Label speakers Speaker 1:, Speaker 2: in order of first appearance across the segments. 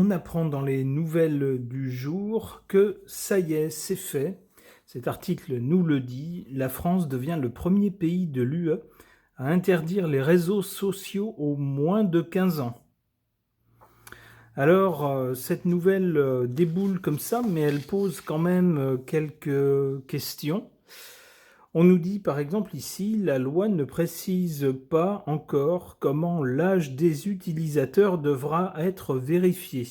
Speaker 1: On apprend dans les nouvelles du jour que ça y est, c'est fait. Cet article nous le dit, la France devient le premier pays de l'UE à interdire les réseaux sociaux aux moins de 15 ans. Alors, cette nouvelle déboule comme ça, mais elle pose quand même quelques questions. On nous dit par exemple ici, la loi ne précise pas encore comment l'âge des utilisateurs devra être vérifié.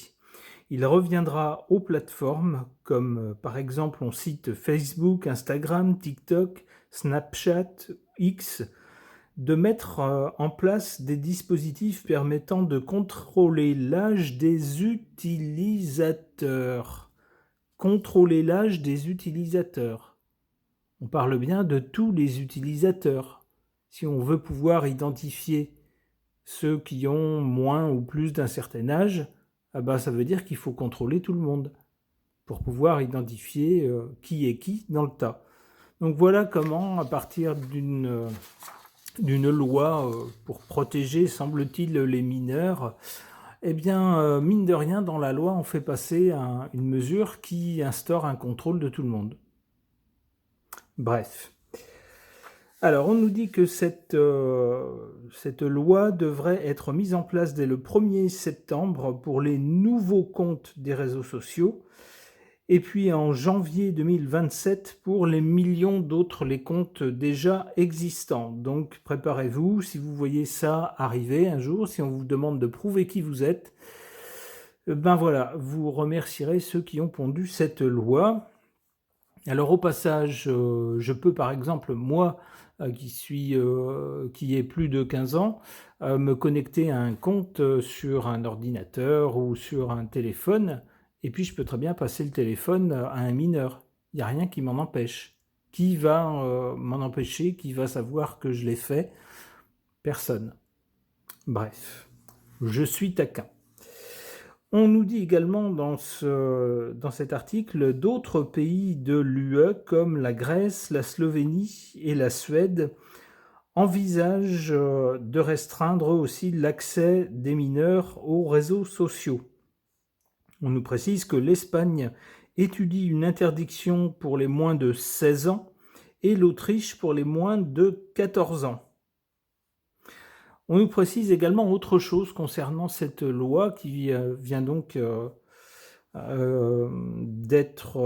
Speaker 1: Il reviendra aux plateformes comme par exemple on cite Facebook, Instagram, TikTok, Snapchat, X, de mettre en place des dispositifs permettant de contrôler l'âge des utilisateurs. Contrôler l'âge des utilisateurs. On parle bien de tous les utilisateurs. Si on veut pouvoir identifier ceux qui ont moins ou plus d'un certain âge, ça veut dire qu'il faut contrôler tout le monde pour pouvoir identifier qui est qui dans le tas. Donc voilà comment, à partir d'une loi pour protéger, semble-t-il, les mineurs, mine de rien, dans la loi, on fait passer une mesure qui instaure un contrôle de tout le monde. Bref. Alors, on nous dit que cette loi devrait être mise en place dès le 1er septembre pour les nouveaux comptes des réseaux sociaux, et puis en janvier 2027 pour les millions d'autres les comptes déjà existants. Donc, préparez-vous, si vous voyez ça arriver un jour, si on vous demande de prouver qui vous êtes, voilà, vous remercierez ceux qui ont pondu cette loi. Alors au passage, je peux par exemple, moi, qui ai plus de 15 ans, me connecter à un compte sur un ordinateur ou sur un téléphone, et puis je peux très bien passer le téléphone à un mineur. Il n'y a rien qui m'en empêche. Qui va m'en empêcher? Qui va savoir que je l'ai fait? Personne. Bref, je suis taquin. On nous dit également dans cet article d'autres pays de l'UE comme la Grèce, la Slovénie et la Suède envisagent de restreindre aussi l'accès des mineurs aux réseaux sociaux. On nous précise que l'Espagne étudie une interdiction pour les moins de 16 ans et l'Autriche pour les moins de 14 ans. On nous précise également autre chose concernant cette loi qui vient donc d'être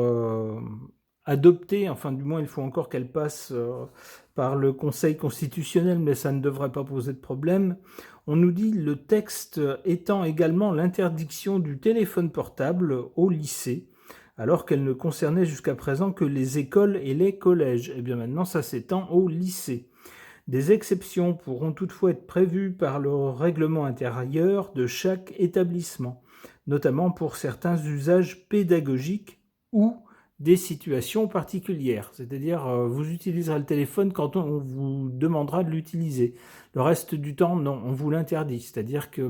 Speaker 1: adoptée, enfin du moins il faut encore qu'elle passe par le Conseil constitutionnel, mais ça ne devrait pas poser de problème. On nous dit le texte étend également l'interdiction du téléphone portable au lycée, alors qu'elle ne concernait jusqu'à présent que les écoles et les collèges. Et bien maintenant ça s'étend au lycée. Des exceptions pourront toutefois être prévues par le règlement intérieur de chaque établissement, notamment pour certains usages pédagogiques ou des situations particulières. C'est-à-dire, vous utiliserez le téléphone quand on vous demandera de l'utiliser. Le reste du temps, non, on vous l'interdit. C'est-à-dire que,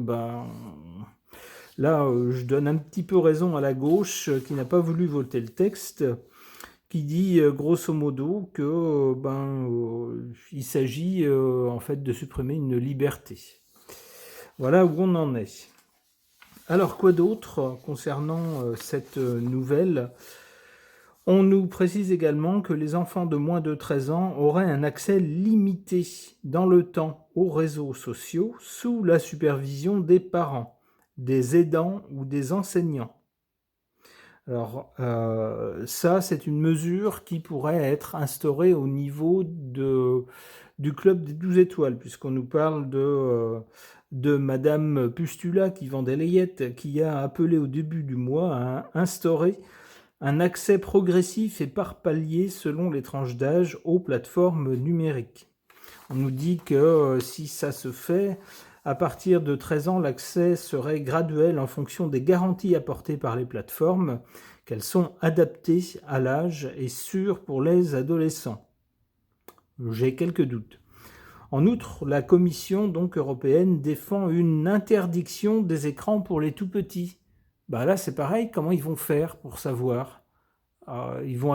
Speaker 1: là, je donne un petit peu raison à la gauche qui n'a pas voulu voter le texte, qui dit grosso modo que il s'agit en fait de supprimer une liberté. Voilà où on en est. Alors quoi d'autre concernant cette nouvelle? On nous précise également que les enfants de moins de 13 ans auraient un accès limité dans le temps aux réseaux sociaux sous la supervision des parents, des aidants ou des enseignants. Alors ça, c'est une mesure qui pourrait être instaurée au niveau du club des 12 étoiles, puisqu'on nous parle de Madame Pustula qui vend des layettes, qui a appelé au début du mois à instaurer un accès progressif et par palier selon les tranches d'âge aux plateformes numériques. On nous dit que si ça se fait, à partir de 13 ans, l'accès serait graduel en fonction des garanties apportées par les plateformes, qu'elles sont adaptées à l'âge et sûres pour les adolescents. J'ai quelques doutes. En outre, la Commission européenne défend une interdiction des écrans pour les tout-petits. Là, c'est pareil, comment ils vont faire pour savoir? Ils vont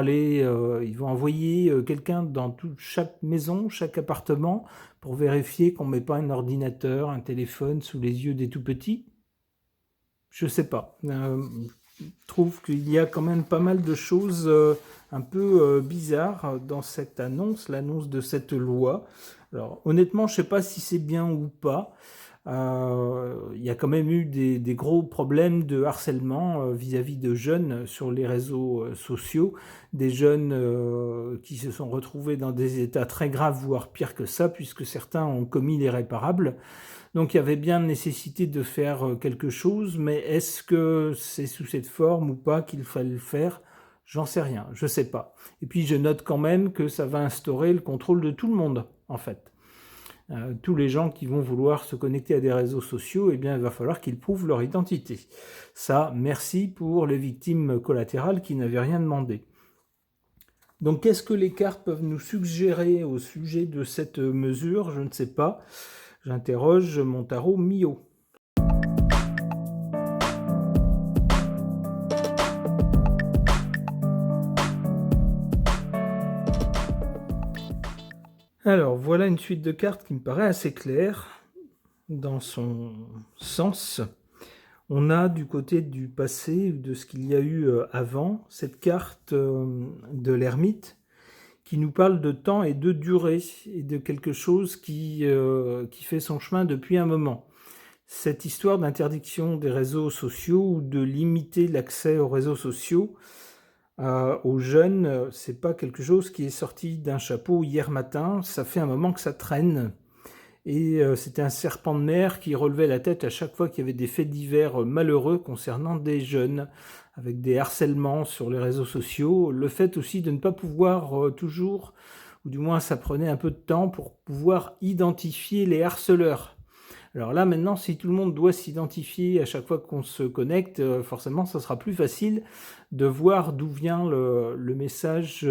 Speaker 1: envoyer quelqu'un dans chaque maison, chaque appartement, pour vérifier qu'on ne met pas un ordinateur, un téléphone sous les yeux des tout-petits. je sais pas. Je trouve qu'il y a quand même pas mal de choses un peu bizarres dans cette annonce, l'annonce de cette loi. Alors honnêtement, je sais pas si c'est bien ou pas. Il y a quand même eu des gros problèmes de harcèlement vis-à-vis de jeunes sur les réseaux sociaux, des jeunes qui se sont retrouvés dans des états très graves, voire pire que ça, puisque certains ont commis l'irréparable. Donc il y avait bien nécessité de faire quelque chose, mais est-ce que c'est sous cette forme ou pas qu'il fallait le faire? J'en sais rien, je sais pas. Et puis je note quand même que ça va instaurer le contrôle de tout le monde, en fait. Tous les gens qui vont vouloir se connecter à des réseaux sociaux, eh bien, il va falloir qu'ils prouvent leur identité. Ça, merci pour les victimes collatérales qui n'avaient rien demandé. Donc, qu'est-ce que les cartes peuvent nous suggérer au sujet de cette mesure? Je ne sais pas. J'interroge mon tarot Mio. Alors, voilà une suite de cartes qui me paraît assez claire dans son sens. On a du côté du passé, de ce qu'il y a eu avant, cette carte de l'ermite qui nous parle de temps et de durée, et de quelque chose qui fait son chemin depuis un moment. Cette histoire d'interdiction des réseaux sociaux ou de limiter l'accès aux réseaux sociaux aux jeunes, c'est pas quelque chose qui est sorti d'un chapeau hier matin, ça fait un moment que ça traîne. Et c'était un serpent de mer qui relevait la tête à chaque fois qu'il y avait des faits divers malheureux concernant des jeunes, avec des harcèlements sur les réseaux sociaux, le fait aussi de ne pas pouvoir toujours, ou du moins ça prenait un peu de temps pour pouvoir identifier les harceleurs. Alors là maintenant, si tout le monde doit s'identifier à chaque fois qu'on se connecte, forcément ça sera plus facile de voir d'où vient le message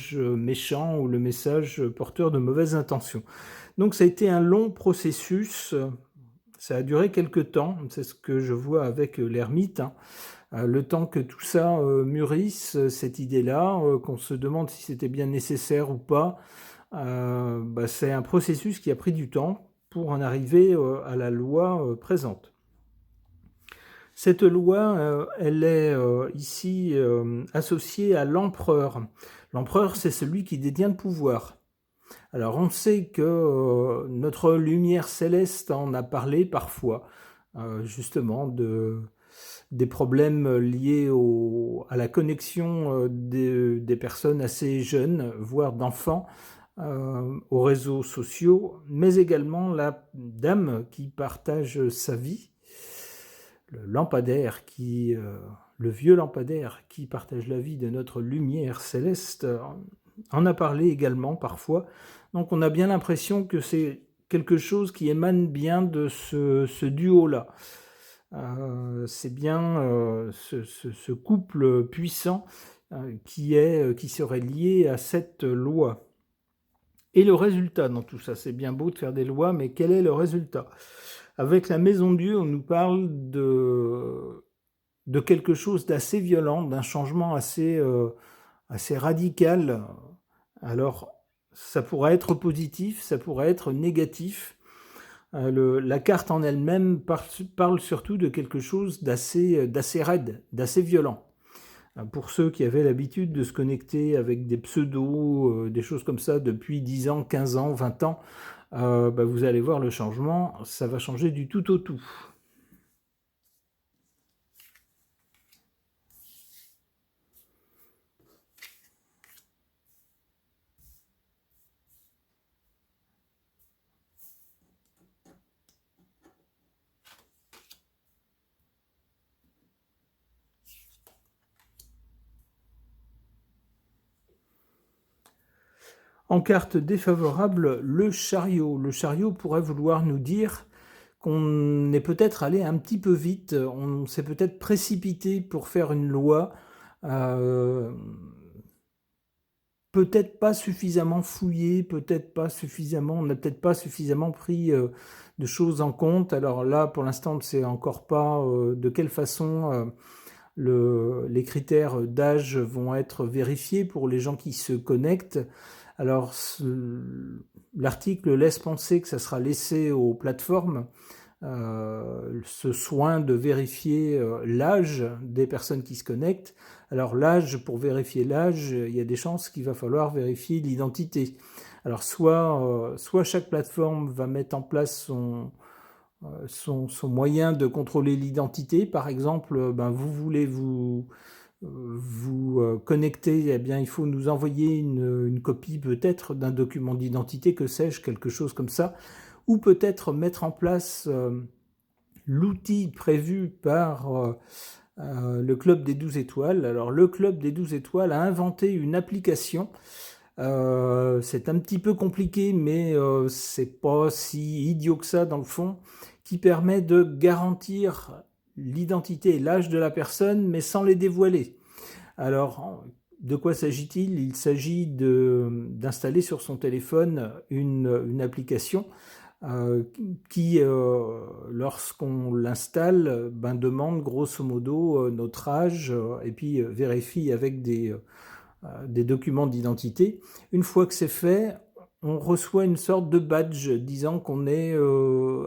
Speaker 1: méchant ou le message porteur de mauvaises intentions. Donc ça a été un long processus, ça a duré quelques temps, c'est ce que je vois avec l'ermite, hein. Le temps que tout ça mûrisse, cette idée-là, qu'on se demande si c'était bien nécessaire ou pas, c'est un processus qui a pris du temps pour en arriver à la loi présente. Cette loi, elle est ici associée à l'empereur. L'empereur, c'est celui qui détient le pouvoir. Alors on sait que notre lumière céleste en a parlé parfois, justement des problèmes liés à la connexion des personnes assez jeunes, voire d'enfants, aux réseaux sociaux, mais également la dame qui partage sa vie, le lampadaire le vieux lampadaire qui partage la vie de notre lumière céleste, en a parlé également parfois. Donc on a bien l'impression que c'est quelque chose qui émane bien de ce duo-là. C'est bien ce couple puissant qui serait lié à cette loi. Et le résultat dans tout ça, c'est bien beau de faire des lois, mais quel est le résultat? Avec la Maison de Dieu, on nous parle de quelque chose d'assez violent, d'un changement assez radical. Alors, ça pourrait être positif, ça pourrait être négatif. La carte en elle-même parle surtout de quelque chose d'assez raide, d'assez violent. Pour ceux qui avaient l'habitude de se connecter avec des pseudos, des choses comme ça depuis 10 ans, 15 ans, 20 ans, vous allez voir le changement, ça va changer du tout au tout. En carte défavorable, le chariot. Le chariot pourrait vouloir nous dire qu'on est peut-être allé un petit peu vite, on s'est peut-être précipité pour faire une loi, peut-être pas suffisamment fouillé, on n'a peut-être pas suffisamment pris de choses en compte. Alors là, pour l'instant, on ne sait encore pas de quelle façon les critères d'âge vont être vérifiés pour les gens qui se connectent. Alors, l'article laisse penser que ça sera laissé aux plateformes ce soin de vérifier l'âge des personnes qui se connectent. Alors l'âge, pour vérifier l'âge, il y a des chances qu'il va falloir vérifier l'identité. Alors soit chaque plateforme va mettre en place son moyen de contrôler l'identité. Par exemple, vous voulez vous connecter, eh bien, il faut nous envoyer une copie peut-être d'un document d'identité, que sais-je, quelque chose comme ça, ou peut-être mettre en place l'outil prévu par le Club des 12 étoiles. Alors, le Club des 12 étoiles a inventé une application. C'est un petit peu compliqué, mais c'est pas si idiot que ça dans le fond, qui permet de garantir l'identité et l'âge de la personne, mais sans les dévoiler. Alors, de quoi s'agit-il? Il s'agit d'installer sur son téléphone une application qui, lorsqu'on l'installe, demande grosso modo notre âge et puis vérifie avec des documents d'identité. Une fois que c'est fait, on reçoit une sorte de badge disant qu'on est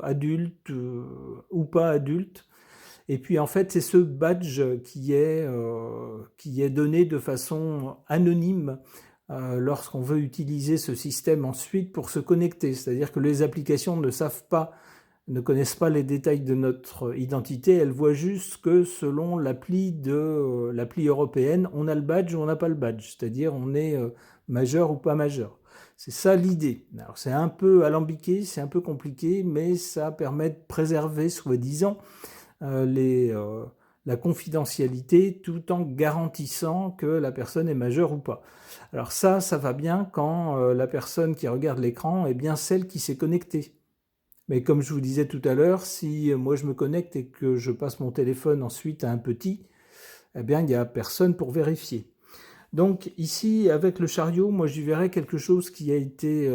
Speaker 1: adulte ou pas adulte. Et puis en fait, c'est ce badge qui est donné de façon anonyme lorsqu'on veut utiliser ce système ensuite pour se connecter. C'est-à-dire que les applications ne connaissent pas les détails de notre identité, elles voient juste que selon l'appli européenne, on a le badge ou on n'a pas le badge, c'est-à-dire on est majeur ou pas majeur. C'est ça l'idée. Alors c'est un peu alambiqué, c'est un peu compliqué, mais ça permet de préserver, soi-disant, la confidentialité tout en garantissant que la personne est majeure ou pas. Alors ça va bien quand la personne qui regarde l'écran est bien celle qui s'est connectée. Mais comme je vous disais tout à l'heure, si moi je me connecte et que je passe mon téléphone ensuite à un petit, eh bien il n'y a personne pour vérifier. Donc ici, avec le chariot, moi j'y verrais quelque chose qui a été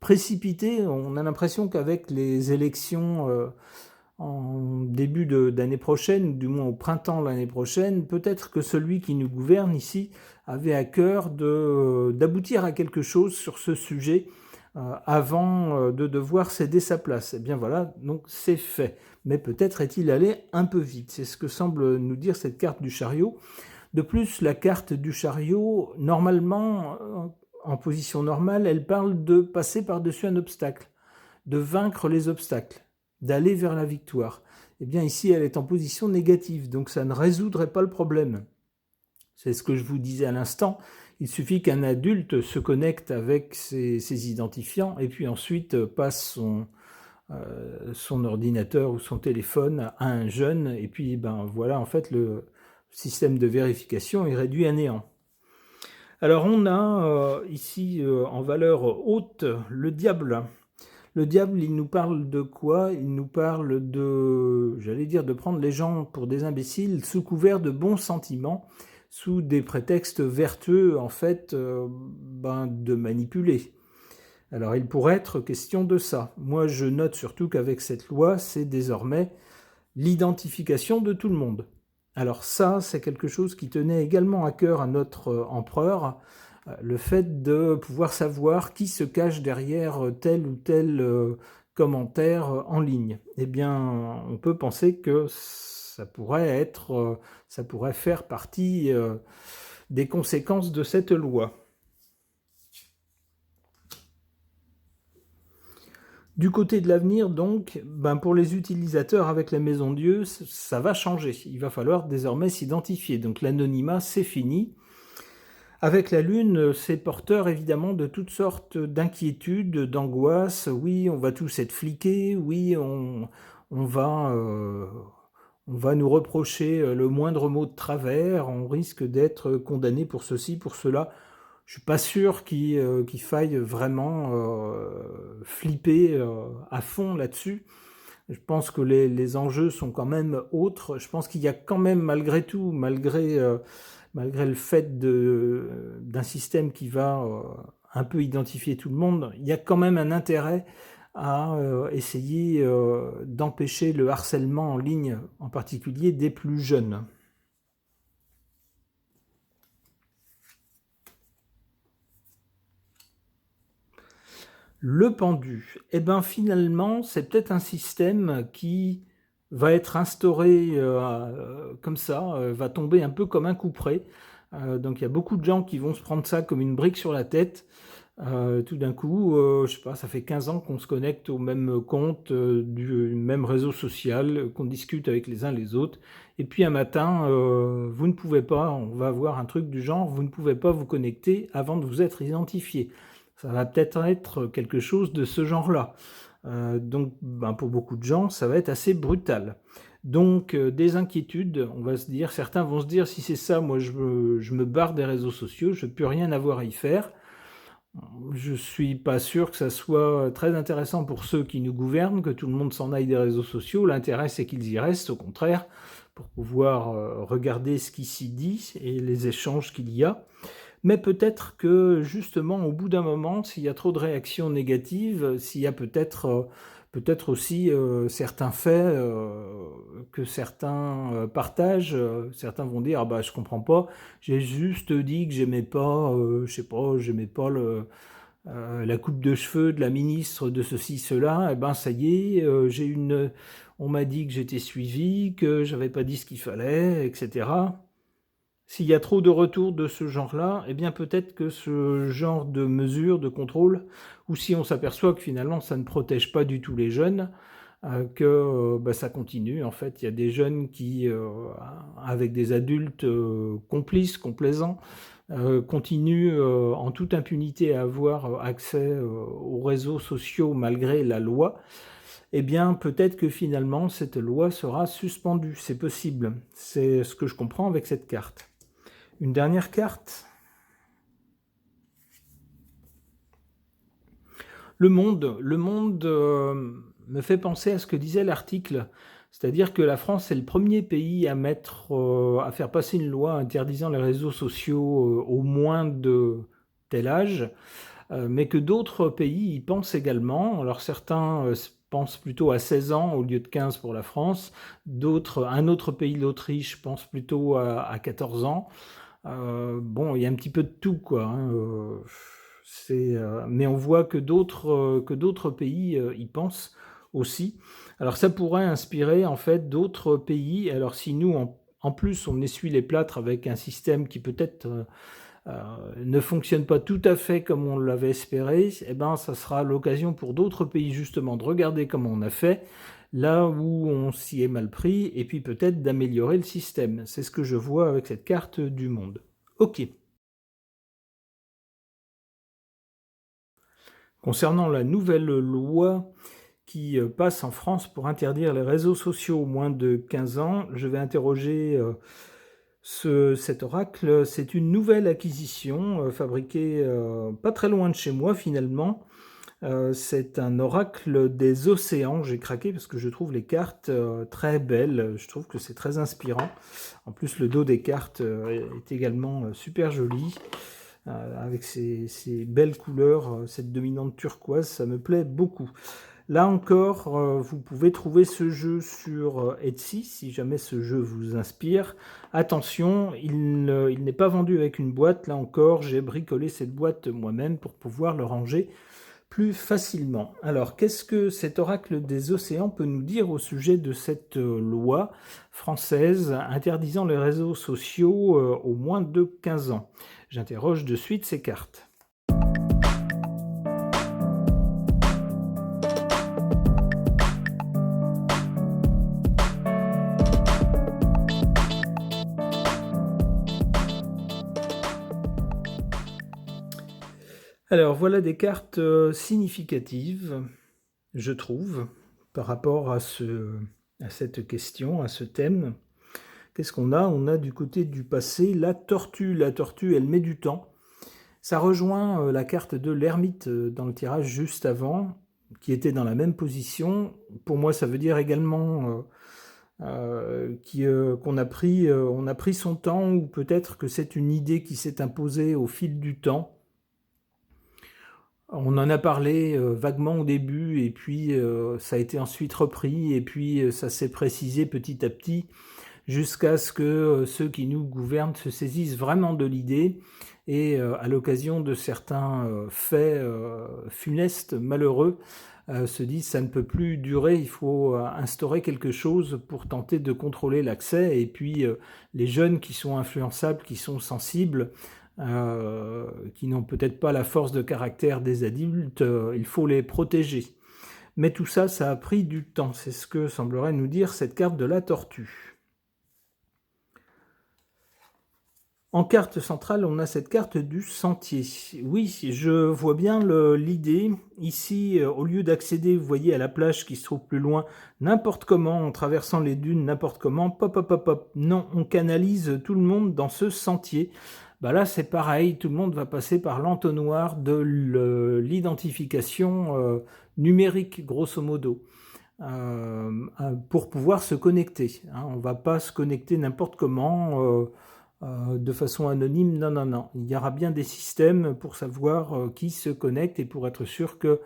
Speaker 1: précipité. On a l'impression qu'avec les élections en début d'année prochaine, ou du moins au printemps de l'année prochaine, peut-être que celui qui nous gouverne ici avait à cœur d'aboutir à quelque chose sur ce sujet avant de devoir céder sa place. Eh bien voilà, donc c'est fait. Mais peut-être est-il allé un peu vite. C'est ce que semble nous dire cette carte du chariot. De plus, la carte du chariot, normalement, en position normale, elle parle de passer par-dessus un obstacle, de vaincre les obstacles, d'aller vers la victoire. Eh bien ici, elle est en position négative, donc ça ne résoudrait pas le problème. C'est ce que je vous disais à l'instant. Il suffit qu'un adulte se connecte avec ses identifiants et puis ensuite passe son ordinateur ou son téléphone à un jeune. Et puis, voilà, en fait, le système de vérification est réduit à néant. Alors, on a ici en valeur haute le diable. Le diable, il nous parle de quoi? Il nous parle de prendre les gens pour des imbéciles sous couvert de bons sentiments, sous des prétextes vertueux, en fait, de manipuler. Alors, il pourrait être question de ça. Moi, je note surtout qu'avec cette loi, c'est désormais l'identification de tout le monde. Alors ça, c'est quelque chose qui tenait également à cœur à notre empereur, le fait de pouvoir savoir qui se cache derrière tel ou tel commentaire en ligne. Eh bien, on peut penser que ça pourrait faire partie des conséquences de cette loi. Du côté de l'avenir, donc, pour les utilisateurs avec la Maison Dieu, ça va changer. Il va falloir désormais s'identifier. Donc l'anonymat, c'est fini. Avec la Lune, c'est porteur évidemment de toutes sortes d'inquiétudes, d'angoisses. Oui, on va tous être fliqués. Oui, on va nous reprocher le moindre mot de travers. On risque d'être condamné pour ceci, pour cela. Je suis pas sûr qu'il faille vraiment flipper à fond là-dessus. Je pense que les enjeux sont quand même autres. Je pense qu'il y a quand même malgré tout, malgré le fait d'un système qui va un peu identifier tout le monde, il y a quand même un intérêt à essayer d'empêcher le harcèlement en ligne, en particulier des plus jeunes. Le pendu, eh ben finalement, c'est peut-être un système qui va être instauré comme ça, va tomber un peu comme un couperet. Donc il y a beaucoup de gens qui vont se prendre ça comme une brique sur la tête. Tout d'un coup, je sais pas, ça fait 15 ans qu'on se connecte au même compte, du même réseau social, qu'on discute avec les uns les autres. Et puis un matin, vous ne pouvez pas, on va avoir un truc du genre, vous ne pouvez pas vous connecter avant de vous être identifié. Ça va peut-être être quelque chose de ce genre-là. Donc, ben, pour beaucoup de gens, ça va être assez brutal. Donc, des inquiétudes, on va se dire, certains vont se dire, si c'est ça, moi je me barre des réseaux sociaux, je n'ai plus rien avoir à y faire. Je suis pas sûr que ça soit très intéressant pour ceux qui nous gouvernent, que tout le monde s'en aille des réseaux sociaux. L'intérêt, c'est qu'ils y restent, au contraire, pour pouvoir regarder ce qui s'y dit et les échanges qu'il y a. Mais peut-être que justement, au bout d'un moment, s'il y a trop de réactions négatives, s'il y a peut-être aussi certains faits que certains partagent, certains vont dire ah bah je comprends pas, j'ai juste dit que j'aimais pas, je sais pas, j'aimais pas la coupe de cheveux de la ministre de ceci cela, et ben ça y est, on m'a dit que j'étais suivi, que j'avais pas dit ce qu'il fallait, etc. S'il y a trop de retours de ce genre-là, eh bien peut-être que ce genre de mesures, de contrôle, ou si on s'aperçoit que finalement ça ne protège pas du tout les jeunes, que bah, ça continue. En fait, il y a des jeunes qui, avec des adultes complices, complaisants, continuent en toute impunité à avoir accès aux réseaux sociaux malgré la loi. Eh bien, peut-être que finalement cette loi sera suspendue. C'est possible. C'est ce que je comprends avec cette carte. Une dernière carte. Le monde me fait penser à ce que disait l'article, c'est-à-dire que la France est le premier pays à faire passer une loi interdisant les réseaux sociaux au moins de tel âge, mais que d'autres pays y pensent également. Alors certains pensent plutôt à 16 ans au lieu de 15 pour la France, un autre pays, l'Autriche, pense plutôt à 14 ans. Bon, il y a un petit peu de tout, quoi. Hein, mais on voit que d'autres pays y pensent aussi. Alors ça pourrait inspirer en fait d'autres pays. Alors si nous, en plus, on essuie les plâtres avec un système qui peut-être ne fonctionne pas tout à fait comme on l'avait espéré, eh ben, ça sera l'occasion pour d'autres pays justement de regarder comment on a fait, là où on s'y est mal pris, et puis peut-être d'améliorer le système. C'est ce que je vois avec cette carte du monde. Ok. Concernant la nouvelle loi qui passe en France pour interdire les réseaux sociaux aux moins de 15 ans, je vais interroger cet oracle. C'est une nouvelle acquisition fabriquée pas très loin de chez moi finalement. C'est un oracle des océans. J'ai craqué parce que je trouve les cartes très belles. Je trouve que c'est très inspirant. En plus, le dos des cartes est également super joli. Avec ces belles couleurs, cette dominante turquoise, ça me plaît beaucoup. Là encore, vous pouvez trouver ce jeu sur Etsy, si jamais ce jeu vous inspire. Attention, il n'est pas vendu avec une boîte. Là encore, j'ai bricolé cette boîte moi-même pour pouvoir le ranger plus facilement. Alors, qu'est-ce que cet oracle des océans peut nous dire au sujet de cette loi française interdisant les réseaux sociaux aux moins de 15 ans? J'interroge de suite ces cartes. Alors voilà des cartes significatives, je trouve, par rapport à cette question, à ce thème. Qu'est-ce qu'on a? On a du côté du passé la tortue. La tortue, elle met du temps. Ça rejoint la carte de l'ermite dans le tirage juste avant, qui était dans la même position. Pour moi, ça veut dire également qu'on a pris son temps, ou peut-être que c'est une idée qui s'est imposée au fil du temps. On en a parlé vaguement au début, et puis ça a été ensuite repris, et puis ça s'est précisé petit à petit, jusqu'à ce que ceux qui nous gouvernent se saisissent vraiment de l'idée et à l'occasion de certains faits funestes, malheureux, se disent ça ne peut plus durer, il faut instaurer quelque chose pour tenter de contrôler l'accès. Et puis les jeunes qui sont influençables, qui sont sensibles, qui n'ont peut-être pas la force de caractère des adultes, il faut les protéger. Mais tout ça, ça a pris du temps. C'est ce que semblerait nous dire cette carte de la tortue. En carte centrale, on a cette carte du sentier. Oui, je vois bien l'idée. Ici, au lieu d'accéder, vous voyez, à la plage qui se trouve plus loin, n'importe comment, en traversant les dunes, n'importe comment, pop, pop, pop, pop. Non, on canalise tout le monde dans ce sentier. Bah là, c'est pareil, tout le monde va passer par l'entonnoir de l'identification numérique, grosso modo. Pour pouvoir se connecter. On ne va pas se connecter n'importe comment, de façon anonyme, non, non, non. Il y aura bien des systèmes pour savoir qui se connecte et pour être sûr que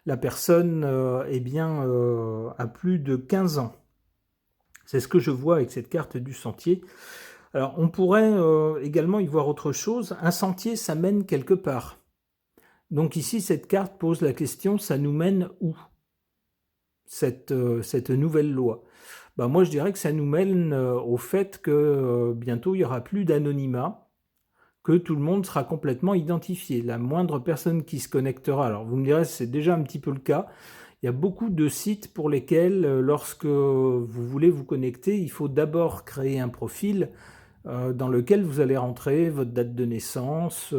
Speaker 1: la personne a plus de 15 ans. C'est ce que je vois avec cette carte du sentier. Alors, on pourrait également y voir autre chose. Un sentier, ça mène quelque part. Donc ici, cette carte pose la question, ça nous mène où, cette nouvelle loi? Moi, je dirais que ça nous mène au fait que bientôt, il n'y aura plus d'anonymat, que tout le monde sera complètement identifié. La moindre personne qui se connectera, alors vous me direz, c'est déjà un petit peu le cas. Il y a beaucoup de sites pour lesquels, lorsque vous voulez vous connecter, il faut d'abord créer un profil dans lequel vous allez rentrer votre date de naissance,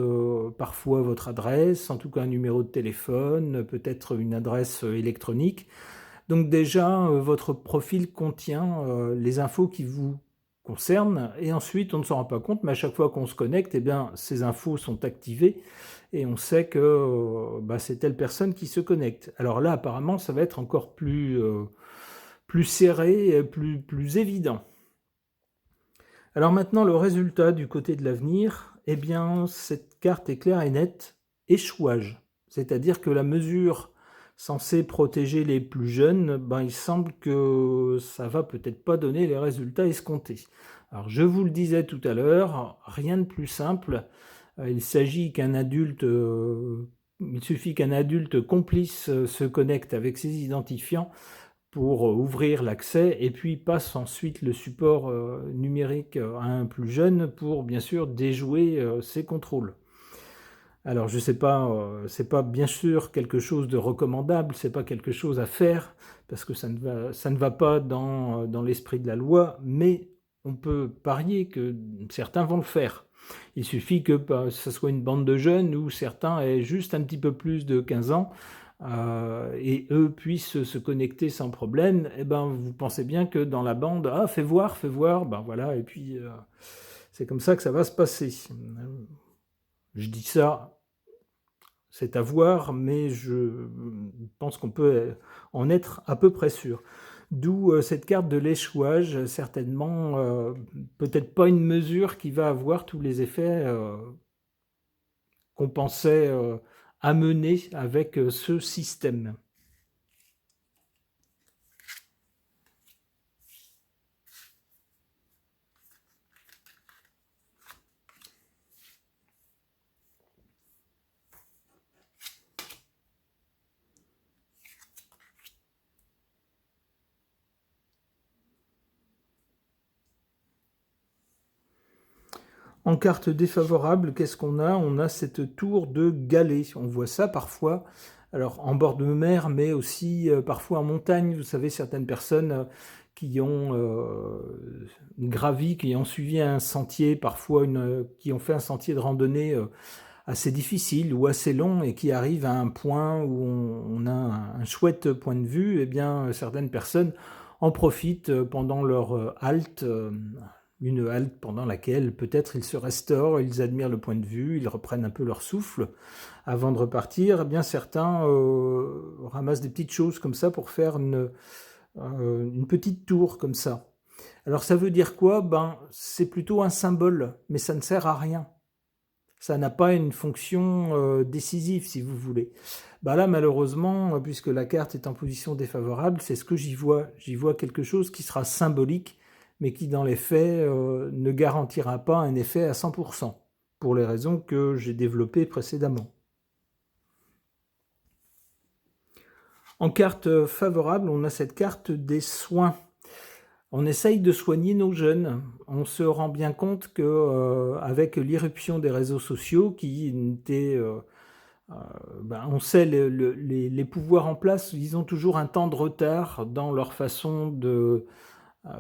Speaker 1: parfois votre adresse, en tout cas un numéro de téléphone, peut-être une adresse électronique. Donc déjà, votre profil contient les infos qui vous concernent, et ensuite on ne s'en rend pas compte, mais à chaque fois qu'on se connecte, ces infos sont activées et on sait que c'est telle personne qui se connecte. Alors là, apparemment, ça va être encore plus serré, plus évident. Alors maintenant, le résultat du côté de l'avenir, cette carte est claire et nette, échouage. C'est-à-dire que la mesure censée protéger les plus jeunes, il semble que ça va peut-être pas donner les résultats escomptés. Alors je vous le disais tout à l'heure, rien de plus simple. Il suffit qu'un adulte complice se connecte avec ses identifiants pour ouvrir l'accès, et puis passe ensuite le support numérique à un plus jeune pour bien sûr déjouer ces contrôles. Alors je sais pas, c'est pas bien sûr quelque chose de recommandable, c'est pas quelque chose à faire, parce que ça ne va pas dans l'esprit de la loi, mais on peut parier que certains vont le faire. Il suffit que ce soit une bande de jeunes où certains aient juste un petit peu plus de 15 ans, et eux puissent se connecter sans problème. Vous pensez bien que dans la bande, fais voir, voilà, et puis c'est comme ça que ça va se passer. Je dis ça, c'est à voir, mais je pense qu'on peut en être à peu près sûr. D'où cette carte de l'échouage, certainement peut-être pas une mesure qui va avoir tous les effets qu'on pensait amener avec ce système. En carte défavorable, qu'est-ce qu'on a? On a cette tour de Galets. On voit ça parfois, alors en bord de mer, mais aussi parfois en montagne. Vous savez, certaines personnes qui ont gravi, qui ont suivi un sentier, parfois qui ont fait un sentier de randonnée assez difficile ou assez long, et qui arrivent à un point où on a un chouette point de vue. Certaines personnes en profitent pendant leur halte, une halte pendant laquelle peut-être ils se restaurent, ils admirent le point de vue, ils reprennent un peu leur souffle avant de repartir. Certains ramassent des petites choses comme ça pour faire une petite tour comme ça. Alors ça veut dire quoi? C'est plutôt un symbole, mais ça ne sert à rien. Ça n'a pas une fonction décisive, si vous voulez. Là, malheureusement, puisque la carte est en position défavorable, c'est ce que j'y vois. J'y vois quelque chose qui sera symbolique, mais qui, dans les faits, ne garantira pas un effet à 100%. pour les raisons que j'ai développées précédemment. En carte favorable, on a cette carte des soins. On essaye de soigner nos jeunes. On se rend bien compte que avec l'irruption des réseaux sociaux, qui étaient, on sait les pouvoirs en place, ils ont toujours un temps de retard dans leur façon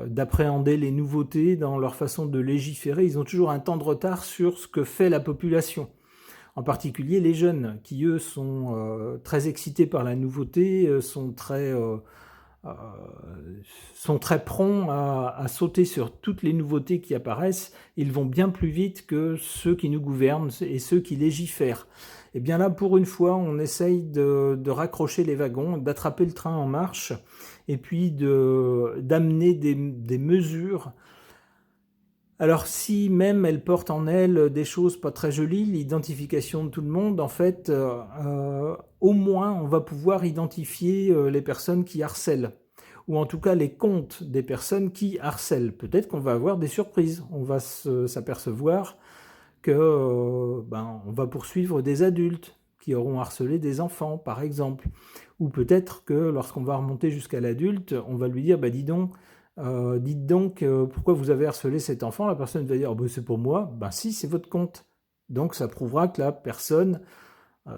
Speaker 1: d'appréhender les nouveautés, dans leur façon de légiférer. Ils ont toujours un temps de retard sur ce que fait la population. En particulier les jeunes, qui eux sont très excités par la nouveauté, sont très prompts à sauter sur toutes les nouveautés qui apparaissent. Ils vont bien plus vite que ceux qui nous gouvernent et ceux qui légifèrent. Et bien là, pour une fois, on essaye de raccrocher les wagons, d'attraper le train en marche, et puis d'amener des mesures. Alors si même elle porte en elle des choses pas très jolies, l'identification de tout le monde, en fait, au moins on va pouvoir identifier les personnes qui harcèlent, ou en tout cas les comptes des personnes qui harcèlent. Peut-être qu'on va avoir des surprises, on va s'apercevoir que on va poursuivre des adultes qui auront harcelé des enfants, par exemple. Ou peut-être que lorsqu'on va remonter jusqu'à l'adulte, on va lui dire, dites donc, pourquoi vous avez harcelé cet enfant? La personne va dire, oh, c'est pour moi. Ben si, c'est votre compte. Donc ça prouvera que la personne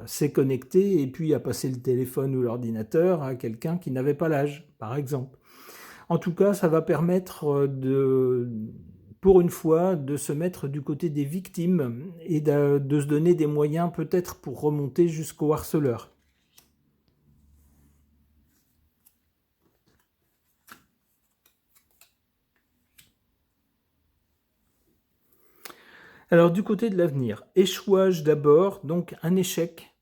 Speaker 1: s'est connectée et puis a passé le téléphone ou l'ordinateur à quelqu'un qui n'avait pas l'âge, par exemple. En tout cas, ça va permettre pour une fois, de se mettre du côté des victimes et de se donner des moyens peut-être pour remonter jusqu'au harceleur. Alors du côté de l'avenir, échouage d'abord, donc un échec.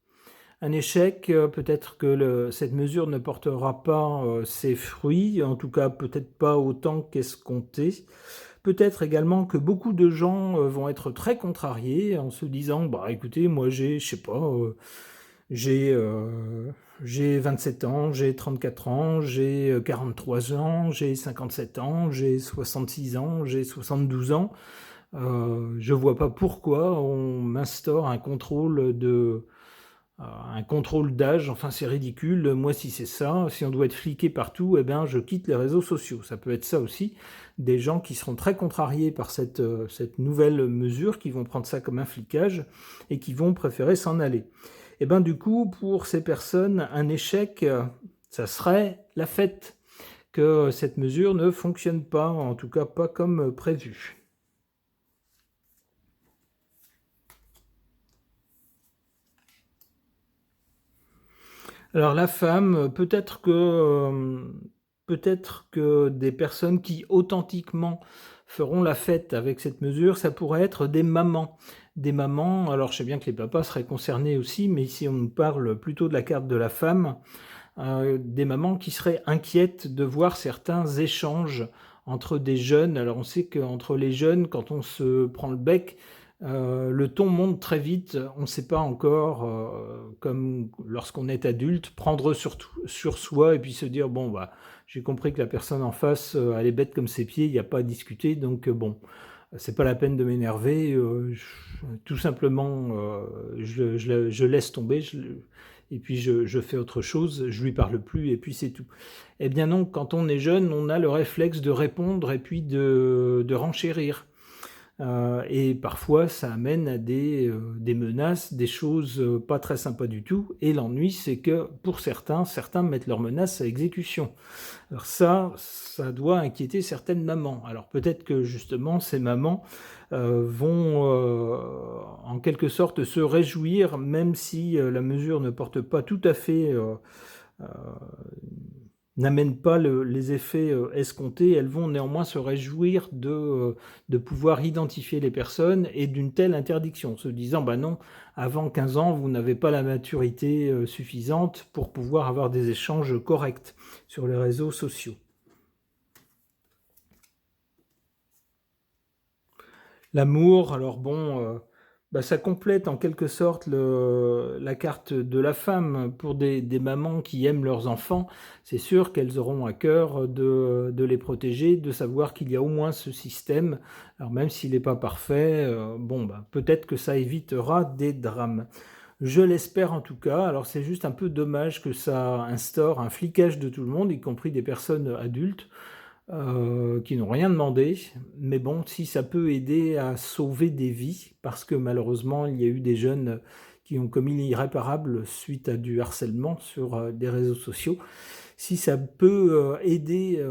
Speaker 1: Un échec, peut-être que cette mesure ne portera pas ses fruits, en tout cas peut-être pas autant qu'escompté. Peut-être également que beaucoup de gens vont être très contrariés en se disant, écoutez, moi j'ai 27 ans, j'ai 34 ans, j'ai 43 ans, j'ai 57 ans, j'ai 66 ans, j'ai 72 ans. Je vois pas pourquoi on m'instaure un contrôle d'âge, enfin c'est ridicule. Moi, si c'est ça, si on doit être fliqué partout, je quitte les réseaux sociaux. Ça peut être ça aussi, des gens qui seront très contrariés par cette nouvelle mesure, qui vont prendre ça comme un flicage et qui vont préférer s'en aller. Et du coup, pour ces personnes, un échec, ça serait la fête, que cette mesure ne fonctionne pas, en tout cas pas comme prévu. Alors la femme, peut-être que des personnes qui authentiquement feront la fête avec cette mesure, ça pourrait être des mamans. Des mamans, alors je sais bien que les papas seraient concernés aussi, mais ici on nous parle plutôt de la carte de la femme, des mamans qui seraient inquiètes de voir certains échanges entre des jeunes. Alors on sait qu'entre les jeunes, quand on se prend le bec, le ton monte très vite. On ne sait pas encore, comme lorsqu'on est adulte, prendre sur soi et puis se dire, j'ai compris que la personne en face, elle est bête comme ses pieds, il n'y a pas à discuter, donc c'est pas la peine de m'énerver, tout simplement, je laisse tomber, et puis je fais autre chose, je lui parle plus, et puis c'est tout. Eh bien non, quand on est jeune, on a le réflexe de répondre et puis de renchérir. Et parfois, ça amène à des menaces, des choses pas très sympas du tout. Et l'ennui, c'est que pour certains mettent leurs menaces à exécution. Alors ça doit inquiéter certaines mamans. Alors peut-être que justement, ces mamans vont en quelque sorte se réjouir, même si la mesure ne porte pas tout à fait... n'amènent pas les effets escomptés, elles vont néanmoins se réjouir de pouvoir identifier les personnes et d'une telle interdiction, se disant non, avant 15 ans, vous n'avez pas la maturité suffisante pour pouvoir avoir des échanges corrects sur les réseaux sociaux. L'amour, alors Bah, ça complète en quelque sorte la carte de la femme pour des mamans qui aiment leurs enfants. C'est sûr qu'elles auront à cœur de les protéger, de savoir qu'il y a au moins ce système. Alors même s'il n'est pas parfait, bon, bah, peut-être que ça évitera des drames. Je l'espère en tout cas. Alors c'est juste un peu dommage que ça instaure un flicage de tout le monde, y compris des personnes adultes qui n'ont rien demandé. Mais bon, si ça peut aider à sauver des vies, parce que malheureusement, il y a eu des jeunes qui ont commis l'irréparable suite à du harcèlement sur des réseaux sociaux. Si ça peut aider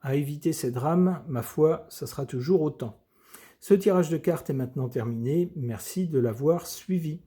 Speaker 1: à éviter ces drames, ma foi, ça sera toujours autant. Ce tirage de cartes est maintenant terminé. Merci de l'avoir suivi.